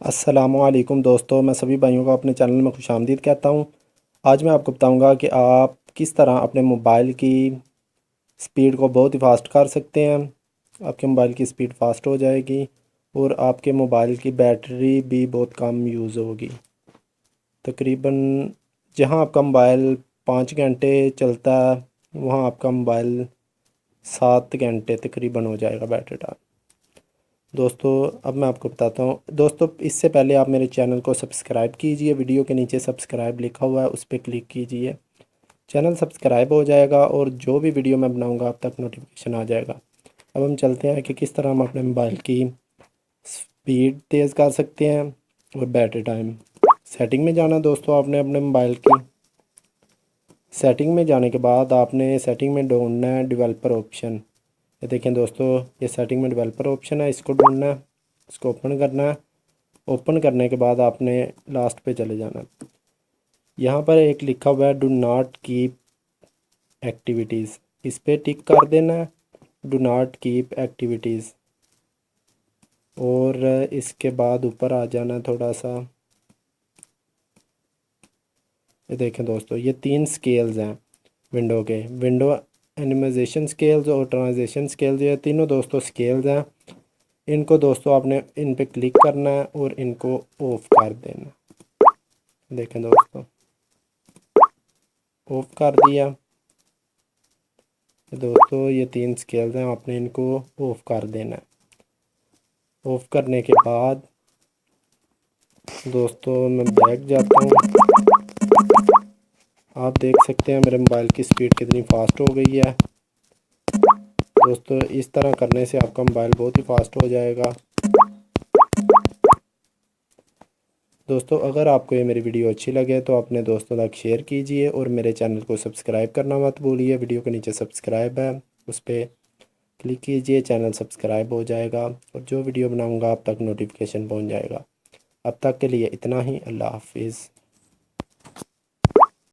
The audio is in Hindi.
अस्सलामुअलैकुम दोस्तों, मैं सभी भाइयों को अपने चैनल में खुशामदीद कहता हूँ। आज मैं आपको बताऊँगा कि आप किस तरह अपने मोबाइल की स्पीड को बहुत ही फास्ट कर सकते हैं। आपके मोबाइल की स्पीड फास्ट हो जाएगी और आपके मोबाइल की बैटरी भी बहुत कम यूज़ होगी। तकरीबन जहाँ आपका मोबाइल 5 घंटे चलता है, वहाँ आपका मोबाइल 7 घंटे तकरीबन हो जाएगा बैटरी डाउन। दोस्तों अब मैं आपको बताता हूँ। दोस्तों इससे पहले आप मेरे चैनल को सब्सक्राइब कीजिए। वीडियो के नीचे सब्सक्राइब लिखा हुआ है, उस पर क्लिक कीजिए। चैनल सब्सक्राइब हो जाएगा और जो भी वीडियो मैं बनाऊँगा आप तक नोटिफिकेशन आ जाएगा। अब हम चलते हैं कि किस तरह हम अपने मोबाइल की स्पीड तेज़ कर सकते हैं और बैटरी टाइम। सेटिंग में जाना दोस्तों, आपने अपने मोबाइल की सेटिंग में जाने के बाद आपने सेटिंग में ढूंढना है डेवलपर ऑप्शन। ये देखें दोस्तों, ये सेटिंग में डेवलपर ऑप्शन है, इसको ढूंढना है, इसको ओपन करना है। ओपन करने के बाद आपने लास्ट पे चले जाना। यहाँ पर एक लिखा हुआ है डू नॉट कीप एक्टिविटीज़, इस पर टिक कर देना है, डू नॉट कीप एक्टिविटीज़। और इसके बाद ऊपर आ जाना थोड़ा सा। ये देखें दोस्तों, ये 3 स्केल्स हैं विंडो एनिमाइजेशन स्केल्स और ट्रांजिशन स्केल्स। ये तीनों दोस्तों स्केल्स हैं। इनको दोस्तों आपने इन पे क्लिक करना है और इनको ऑफ कर देना। देखें दोस्तों, ऑफ कर दिया। दोस्तों ये 3 स्केल्स हैं, आपने इनको ऑफ कर देना है। ऑफ करने के बाद दोस्तों मैं बैक जाता हूँ। आप देख सकते हैं मेरे मोबाइल की स्पीड कितनी फ़ास्ट हो गई है। दोस्तों इस तरह करने से आपका मोबाइल बहुत ही फ़ास्ट हो जाएगा। दोस्तों अगर आपको ये मेरी वीडियो अच्छी लगे तो अपने दोस्तों तक शेयर कीजिए और मेरे चैनल को सब्सक्राइब करना मत भूलिए। वीडियो के नीचे सब्सक्राइब है, उस पर क्लिक कीजिए, चैनल सब्सक्राइब हो जाएगा और जो वीडियो बनाऊंगा आप तक नोटिफिकेशन पहुंच जाएगा। अब तक के लिए इतना ही। अल्लाह हाफिज़।